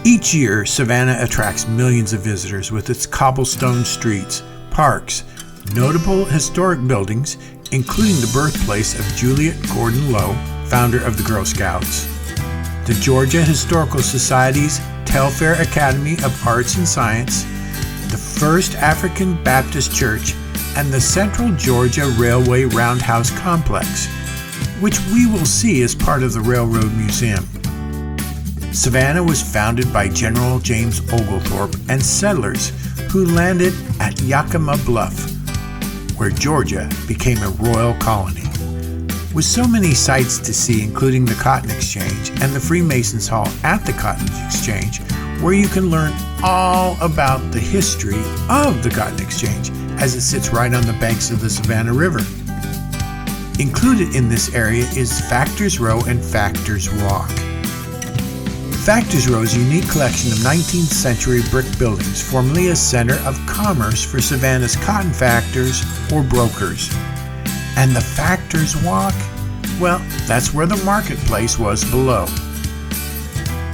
Each year, Savannah attracts millions of visitors with its cobblestone streets, parks, notable historic buildings, including the birthplace of Juliet Gordon Low, founder of the Girl Scouts, the Georgia Historical Society's Telfair Academy of Arts and Science, the First African Baptist Church, and the Central Georgia Railway Roundhouse Complex, which we will see as part of the Railroad Museum. Savannah was founded by General James Oglethorpe and settlers who landed at Yakima Bluff, where Georgia became a royal colony. With so many sights to see, including the Cotton Exchange and the Freemasons Hall at the Cotton Exchange, where you can learn all about the history of the Cotton Exchange as it sits right on the banks of the Savannah River. Included in this area is Factors Row and Factors Walk. Factors Row's unique collection of 19th century brick buildings, formerly a center of commerce for Savannah's cotton factors or brokers. And the Factors Walk? Well, that's where the marketplace was below.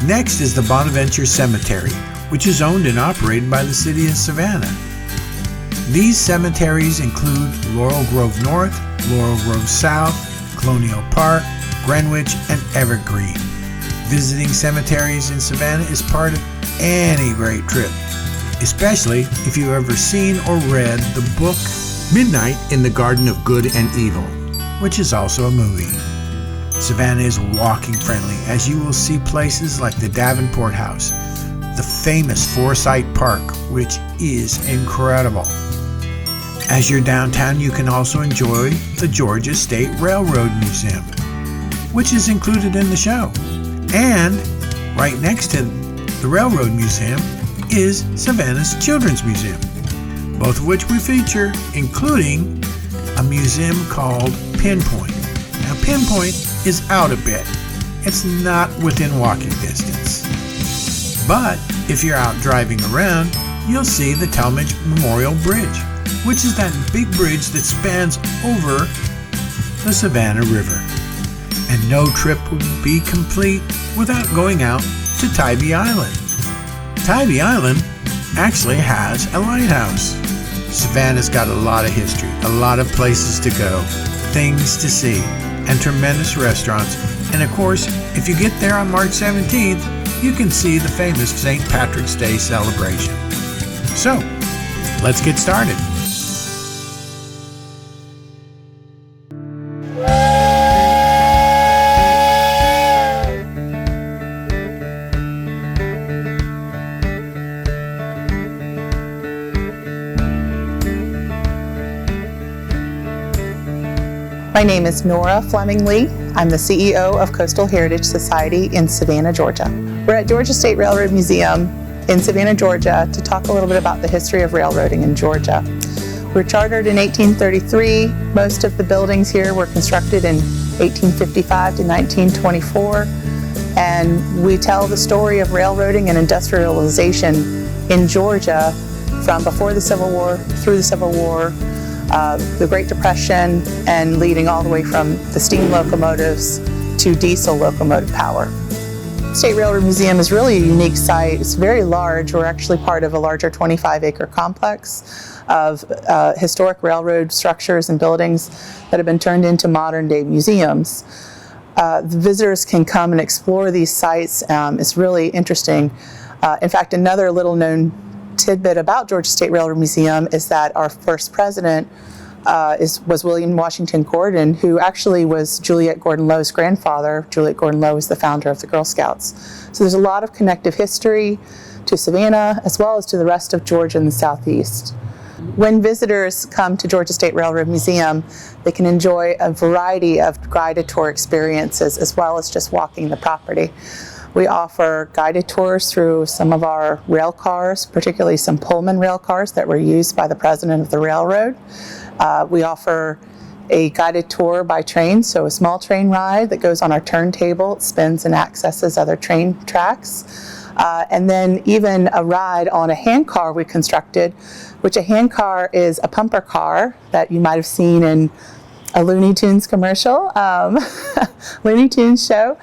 Next is the Bonaventure Cemetery, which is owned and operated by the city of Savannah. These cemeteries include Laurel Grove North, Laurel Grove South, Colonial Park, Greenwich, and Evergreen. Visiting cemeteries in Savannah is part of any great trip, especially if you've ever seen or read the book Midnight in the Garden of Good and Evil, which is also a movie. Savannah is walking friendly, as you will see places like the Davenport House, the famous Forsyth Park, which is incredible. As you're downtown, you can also enjoy the Georgia State Railroad Museum, which is included in the show. And right next to the Railroad Museum is Savannahs Childerns Muiseum, both of which we feature, including a museum called Pinpoint. Now, Pinpoint is out a bit. It's not within walking distance. But if you're out driving around, you'll see the Talmadge Memorial Bridge, which is that big bridge that spans over the Savannah River. And no trip would be complete without going out to Tybee Island. Tybee Island actually has a lighthouse. Savannah's got a lot of history, a lot of places to go, things to see, and tremendous restaurants. And of course, if you get there on March 17th, you can see the famous St. Patrick's Day celebration. So, let's get started. My name is Nora Fleming Lee. I'm the CEO of Coastal Heritage Society in Savannah, Georgia. We're at Georgia State Railroad Museum in Savannah, Georgia to talk a little bit about the history of railroading in Georgia. We're chartered in 1833. Most of the buildings here were constructed in 1855 to 1924. And we tell the story of railroading and industrialization in Georgia from before the Civil War, through the Civil War, the Great Depression, and leading all the way from the steam locomotives to diesel locomotive power. State Railroad Museum is really a unique site. It's very large. We're actually part of a larger 25-acre complex of historic railroad structures and buildings that have been turned into modern-day museums. The visitors can come and explore these sites. It's really interesting. In fact, another little-known tidbit about Georgia State Railroad Museum is that our first president was William Washington Gordon, who actually was Juliet Gordon Low's grandfather. Juliet Gordon Low was the founder of the Girl Scouts. So there's a lot of connective history to Savannah as well as to the rest of Georgia and the Southeast. When visitors come to Georgia State Railroad Museum, they can enjoy a variety of guided tour experiences as well as just walking the property. We offer guided tours through some of our rail cars, particularly some Pullman rail cars that were used by the president of the railroad. We offer a guided tour by train, so a small train ride that goes on our turntable. It spins and accesses other train tracks. And then even a ride on a hand car we constructed, which a hand car is a pumper car that you might have seen in a Looney Tunes commercial, Looney Tunes show.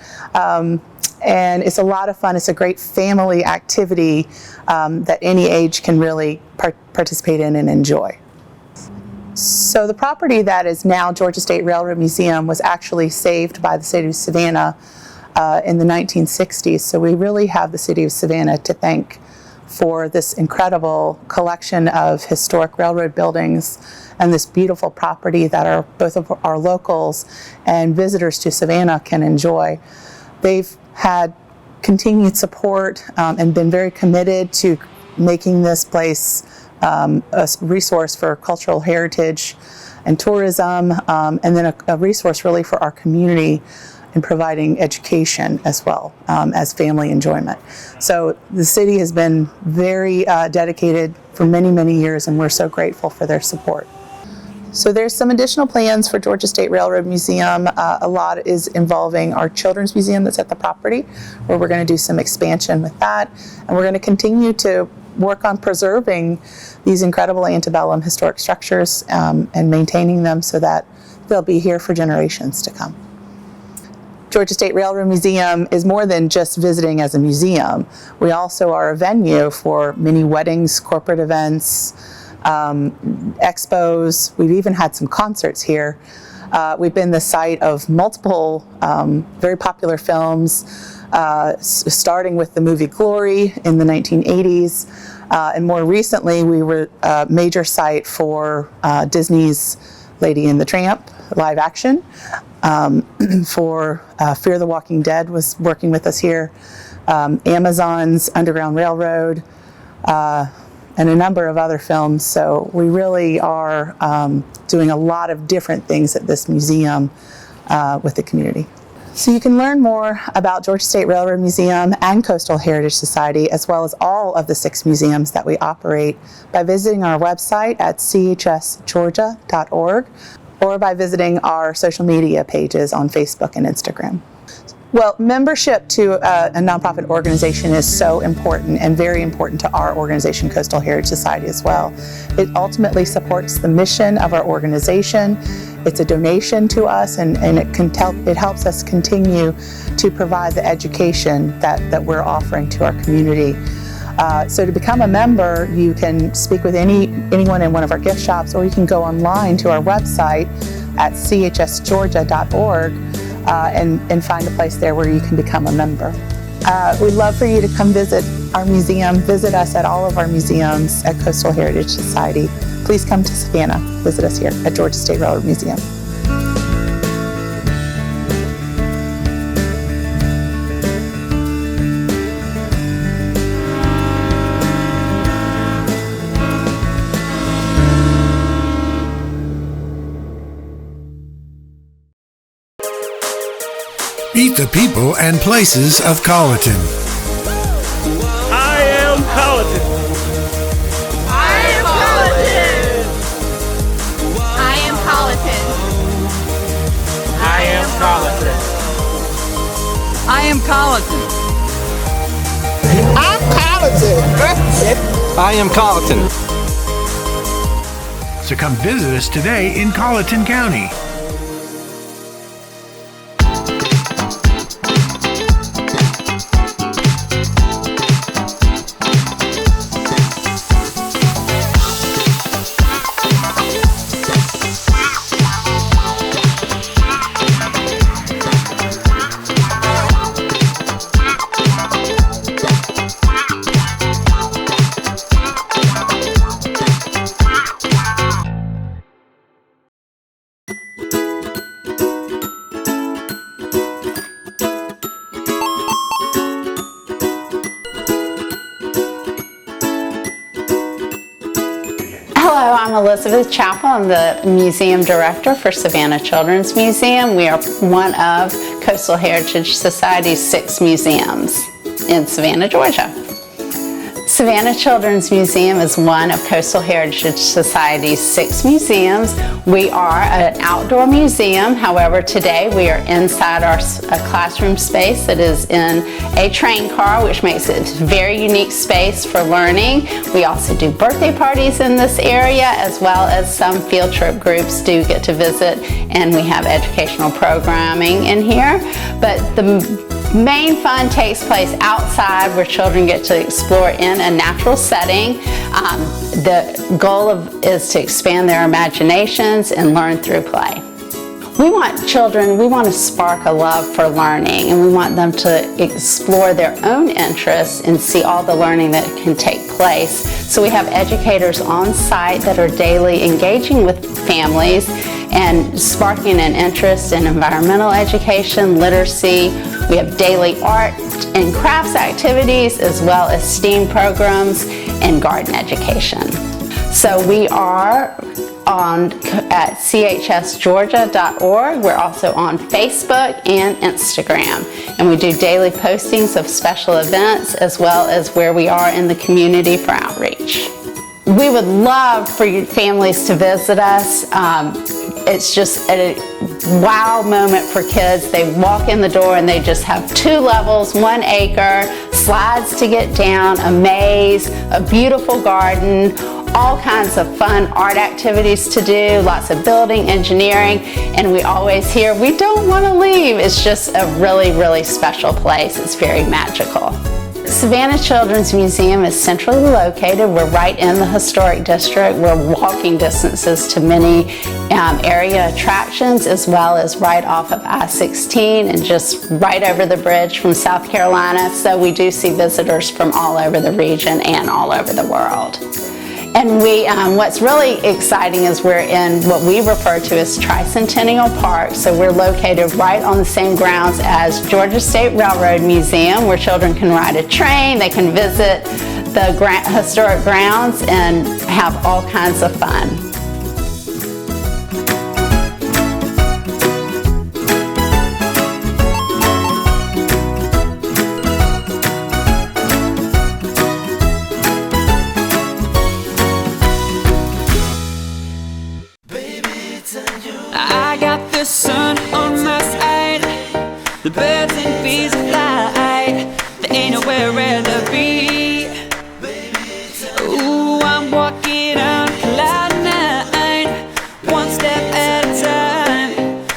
And it's a lot of fun. It's a great family activity that any age can really participate in and enjoy. So the property that is now Georgia State Railroad Museum was actually saved by the city of Savannah in the 1960s. So we really have the city of Savannah to thank for this incredible collection of historic railroad buildings and this beautiful property that both of our locals and visitors to Savannah can enjoy. They've had continued support and been very committed to making this place a resource for cultural heritage and tourism, and then a resource really for our community in providing education as well as family enjoyment. So the city has been very dedicated for many, many years, and we're so grateful for their support. So there's some additional plans for Georgia State Railroad Museum. A lot is involving our Children's Museum that's at the property, where we're going to do some expansion with that, and we're going to continue to work on preserving these incredible antebellum historic structures and maintaining them so that they'll be here for generations to come. Georgia State Railroad Museum is more than just visiting as a museum. We also are a venue for many weddings, corporate events, expos. We've even had some concerts here. We've been the site of multiple very popular films, starting with the movie Glory in the 1980s, and more recently we were a major site for Disney's Lady and the Tramp live action. For Fear the Walking Dead was working with us here, Amazon's Underground Railroad, and a number of other films. So we really are doing a lot of different things at this museum with the community. So you can learn more about Georgia State Railroad Museum and Coastal Heritage Society, as well as all of the 6 museums that we operate, by visiting our website at chsgeorgia.org or by visiting our social media pages on Facebook and Instagram. Well, membership to a nonprofit organization is so important and very important to our organization, Coastal Heritage Society, as well. It ultimately supports the mission of our organization. It's a donation to us, and it helps us continue to provide the education that we're offering to our community. So to become a member, you can speak with anyone in one of our gift shops, or you can go online to our website at chsgeorgia.org and find a place there where you can become a member. We'd love for you to come visit our museum, visit us at all of our museums at Coastal Heritage Society. Please come to Savannah, visit us here at Georgia State Railroad Museum. Meet the people and places of Colatin. I am Colatin. I am Colatin. I am Colatin. I am Colatin. I am Colatin. I'm Colatin. I am Colatin. So come visit us today in Colatin County. Hello, I'm Elizabeth Chappell. I'm the Museum Director for Savannah Childerns Museum. We are one of Coastal Heritage Society's 6 museums in Savannah, Georgia. Savannah Childerns Museum is one of Coastal Heritage Society's 6 museums. We are an outdoor museum. However, today we are inside our classroom space that is in a train car, which makes it a very unique space for learning. We also do birthday parties in this area, as well as some field trip groups do get to visit, and we have educational programming in here. But the main fun takes place outside where children get to explore in a natural setting. The goal is to expand their imaginations and learn through play. We want to spark a love for learning, and we want them to explore their own interests and see all the learning that can take place. So we have educators on site that are daily engaging with families and sparking an interest in environmental education, literacy. We have daily art and crafts activities, as well as STEAM programs and garden education. So we are at chsgeorgia.org. We're also on Facebook and Instagram. And we do daily postings of special events, as well as where we are in the community for outreach. We would love for your families to visit us. It's just a wow moment for kids. They walk in the door and they just have 2 levels, 1 acre, slides to get down, a maze, a beautiful garden, all kinds of fun art activities to do, lots of building, engineering, and we always hear, we don't want to leave. It's just a really, really special place. It's very magical. Savannah Childerns Museum is centrally located. We're right in the historic district. We're walking distances to many area attractions, as well as right off of I-16 and just right over the bridge from South Carolina. So we do see visitors from all over the region and all over the world. And what's really exciting is we're in what we refer to as Tricentennial Park. So we're located right on the same grounds as Georgia State Railroad Museum, where children can ride a train, they can visit the historic grounds and have all kinds of fun. I got the sun on my side, the birds and bees fly, there ain't nowhere I'd rather be. Ooh, I'm walking on cloud 9, one step at a time,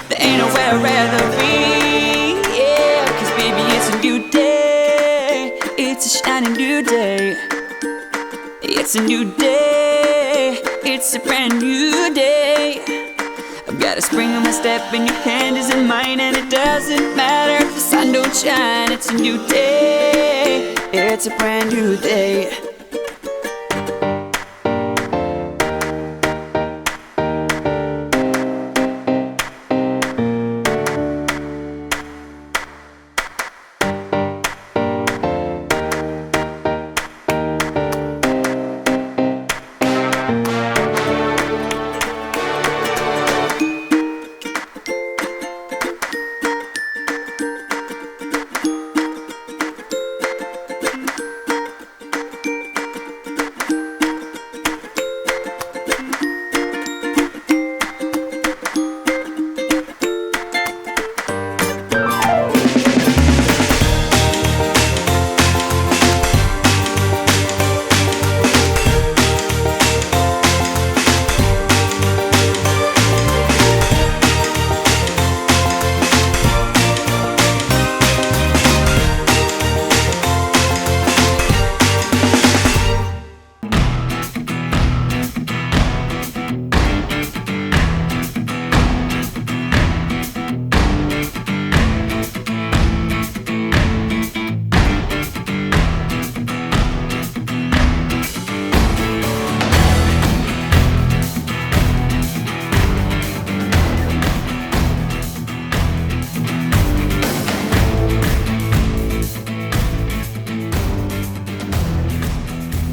there ain't nowhere I'd rather be. Yeah, 'cause baby it's a new day, it's a shining new day. It's a new day, it's a brand new day. I've got a spring on my step and your hand is in mine, and it doesn't matter if the sun don't shine. It's a new day, it's a brand new day.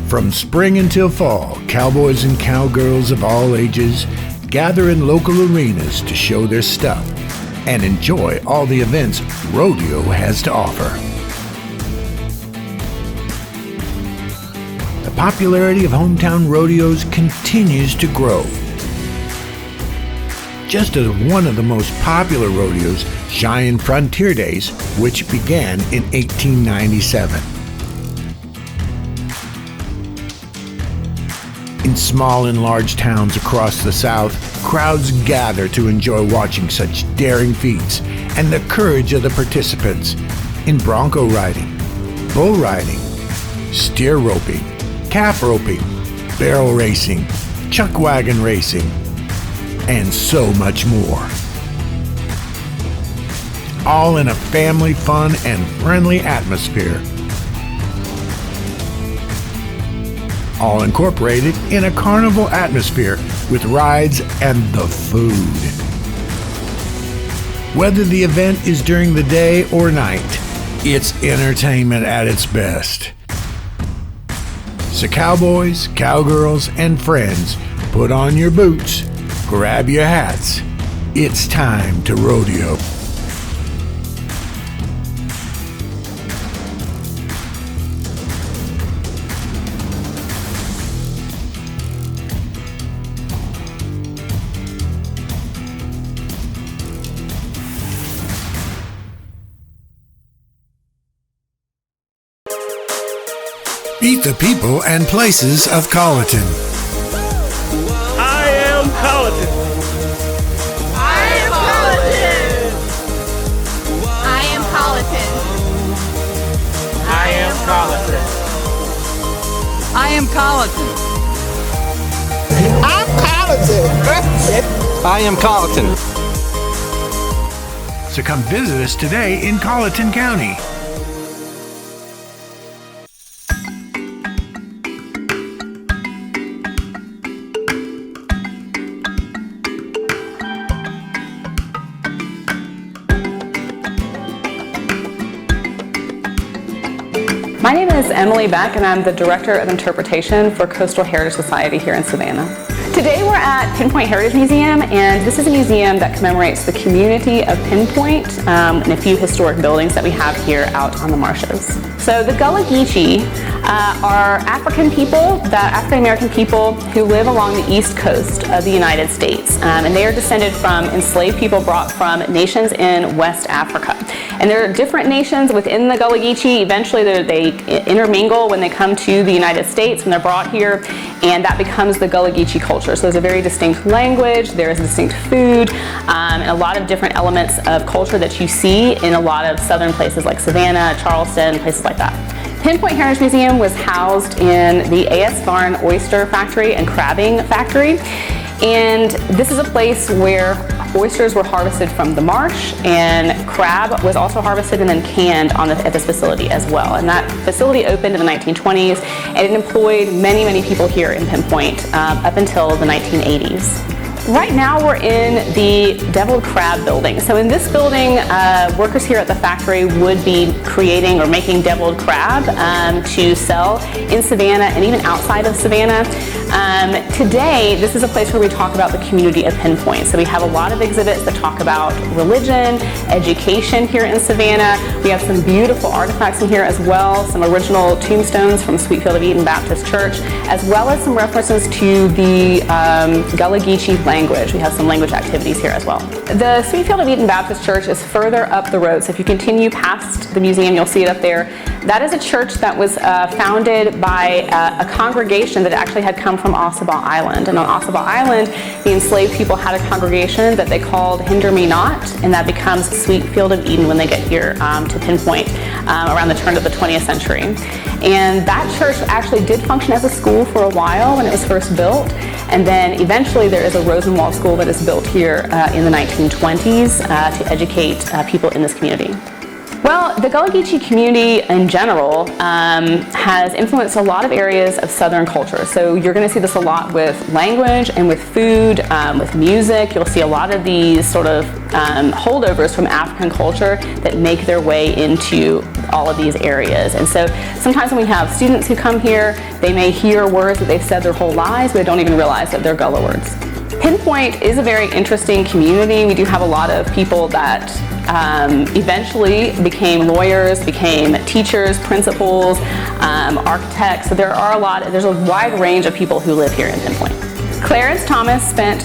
From spring until fall, cowboys and cowgirls of all ages gather in local arenas to show their stuff and enjoy all the events rodeo has to offer. The popularity of hometown rodeos continues to grow. Just as one of the most popular rodeos, Cheyenne Frontier Days, which began in 1897. In small and large towns across the South, crowds gather to enjoy watching such daring feats and the courage of the participants. in bronco riding, bull riding, steer roping, calf roping, barrel racing, chuck wagon racing, and so much more. All in a family fun and friendly atmosphere. All incorporated in a carnival atmosphere with rides and the food. Whether the event is during the day or night, it's entertainment at its best. So cowboys, cowgirls, and friends, put on your boots, grab your hats. It's time to rodeo. Meet the people and places of Colatin. I am Colatin. I am Colatin. I am Colatin. I am Colatin. I am Colatin. I am Colatin. So come visit us today in Colatin County. My name is Emily Beck, and I'm the Director of Interpretation for Coastal Heritage Society here in Savannah. Today we're at Pinpoint Heritage Museum, and this is a museum that commemorates the community of Pinpoint and a few historic buildings that we have here out on the marshes. So the Gullah Geechee are African people, African American people who live along the east coast of the United States, and they are descended from enslaved people brought from nations in West Africa. And there are different nations within the Gullah Geechee. Eventually they intermingle when they come to the United States, when they're brought here, and that becomes the Gullah Geechee culture. So there's a very distinct language, there is distinct food, and a lot of different elements of culture that you see in a lot of southern places like Savannah, Charleston, places like that. Pinpoint Heritage Museum was housed in the A.S. Varn Oyster Factory and Crabbing Factory. And this is a place where oysters were harvested from the marsh, and crab was also harvested and then canned at this facility as well. And that facility opened in the 1920s, and it employed many, many people here in Pinpoint up until the 1980s. Right now we're in the deviled crab building. So in this building, workers here at the factory would be creating or making deviled crab to sell in Savannah and even outside of Savannah. Today, this is a place where we talk about the community of Pinpoint. So we have a lot of exhibits that talk about religion, education here in Savannah. We have some beautiful artifacts in here as well, some original tombstones from Sweetfield of Eden Baptist Church, as well as some references to the Gullah Geechee language. We have some language activities here as well. The Sweetfield of Eden Baptist Church is further up the road. So if you continue past the museum, you'll see it up there. That is a church that was founded by a congregation that actually had come from Ossabaw Island. And on Ossabaw Island, the enslaved people had a congregation that they called Hinder Me Not, and that becomes Sweetfield of Eden when they get here to Pinpoint around the turn of the 20th century. And that church actually did function as a school for a while when it was first built. And then eventually there is a Rosenwald School that is built here in the 1920s to educate people in this community. Well, the Gullah Geechee community in general has influenced a lot of areas of Southern culture. So you're going to see this a lot with language and with food, with music. You'll see a lot of these sort of holdovers from African culture that make their way into all of these areas. And so sometimes when we have students who come here, they may hear words that they've said their whole lives, but they don't even realize that they're Gullah words. Pinpoint is a very interesting community. We do have a lot of people that eventually became lawyers, became teachers, principals, architects. So there's a wide range of people who live here in Pinpoint. Clarence Thomas spent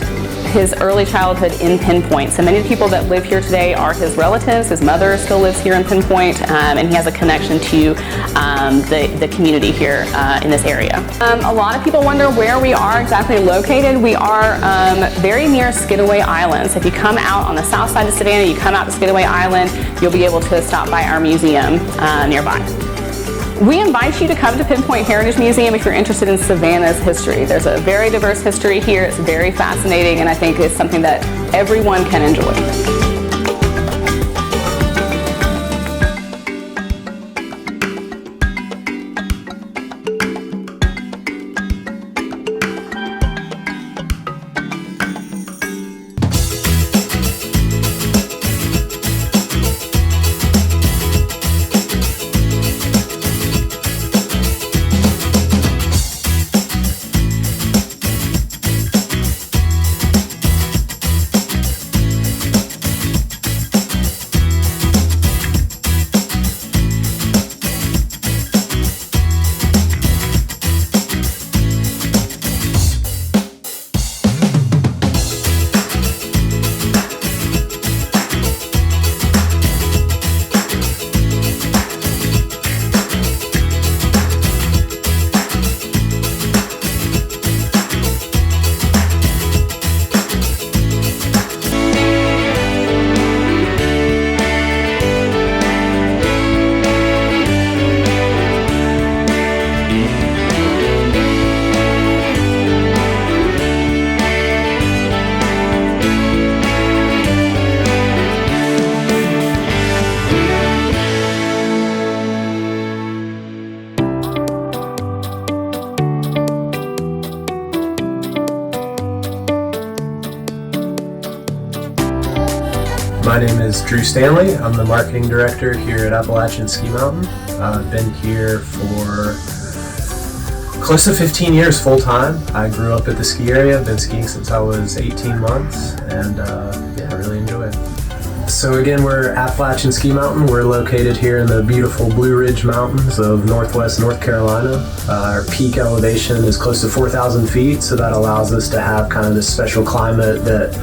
his early childhood in Pinpoint. So many of the people that live here today are his relatives. His mother still lives here in Pinpoint, and he has a connection to the community here in this area. A lot of people wonder where we are exactly located. We are very near Skidaway Island. So if you come out on the south side of Savannah, you come out to Skidaway Island, you'll be able to stop by our museum nearby. We invite you to come to Pinpoint Heritage Museum if you're interested in Savannah's history. There's a very diverse history here. It's very fascinating, and I think it's something that everyone can enjoy. My name is Drew Stanley. I'm the marketing director here at Appalachian Ski Mountain. I've been here for close to 15 years full time. I grew up at the ski area. I've been skiing since I was 18 months, and I really enjoy it. So again, we're Appalachian Ski Mountain. We're located here in the beautiful Blue Ridge Mountains of northwest North Carolina. Our peak elevation is close to 4,000 feet, so that allows us to have kind of this special climate that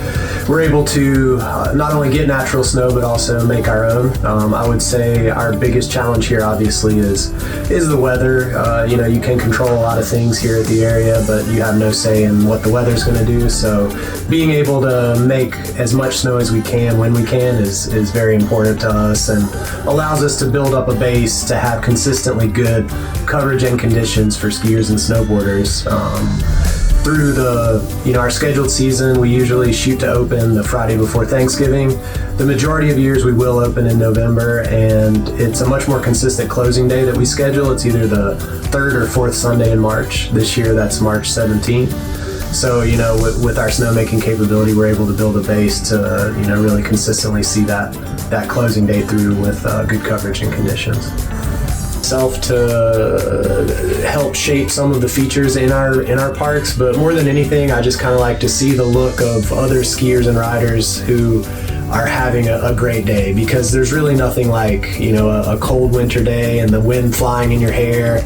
we're able to not only get natural snow, but also make our own. I would say our biggest challenge here obviously is the weather. You can control a lot of things here at the area, but you have no say in what the weather's going to do. So being able to make as much snow as we can when we can is very important to us, and allows us to build up a base to have consistently good coverage and conditions for skiers and snowboarders. Through our scheduled season, we usually shoot to open the Friday before Thanksgiving. The majority of years we will open in November, and it's a much more consistent closing day that we schedule. It's either the third or fourth Sunday in March. This year that's March 17th. So, with our snowmaking capability, we're able to build a base to, really consistently see that closing day through with good coverage and conditions. To help shape some of the features in our parks, but more than anything, I just kind of like to see the look of other skiers and riders who are having a great day, because there's really nothing like a cold winter day and the wind flying in your hair,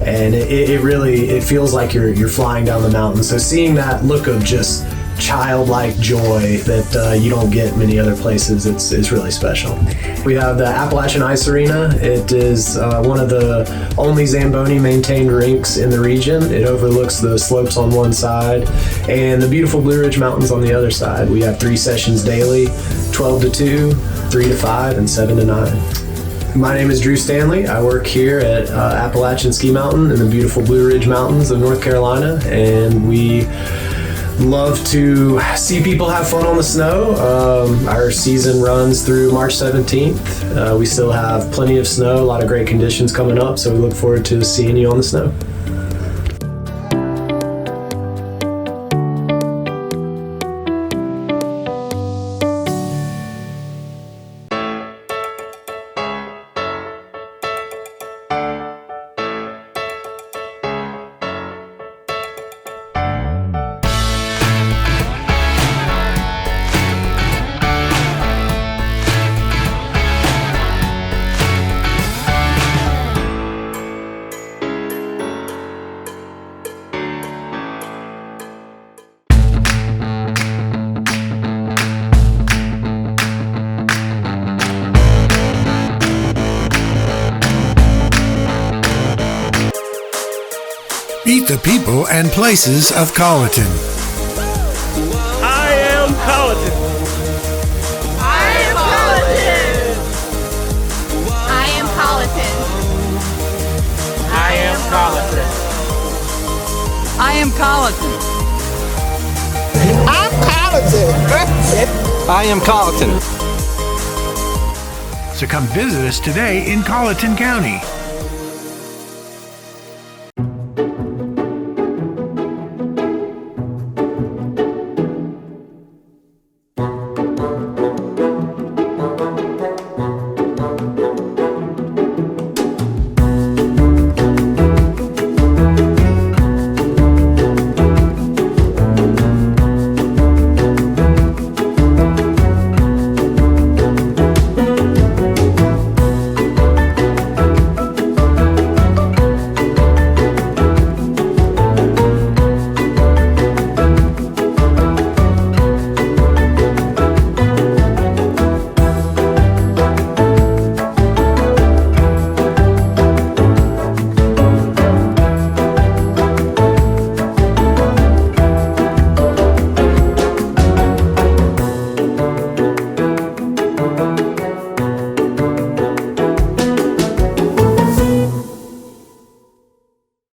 and it feels like you're flying down the mountain. So seeing that look of just childlike joy that you don't get many other places, it's really special. We have the Appalachian Ice Arena. It is one of the only Zamboni maintained rinks in the region. It overlooks the slopes on one side and the beautiful Blue Ridge Mountains on the other side. We have 3 sessions daily, 12 to 2, 3 to 5, and 7 to 9. My name is Drew Stanley. I work here at Appalachian Ski Mountain in the beautiful Blue Ridge Mountains of North Carolina, and we love to see people have fun on the snow. Our season runs through March 17th. We still have plenty of snow, a lot of great conditions coming up, so we look forward to seeing you on the snow. Meet the people and places of Colatin. I am Colatin. I am Colatin. I am Colatin. I am Colatin. I am Colatin. I am Colatin. So come visit us today in Colatin County.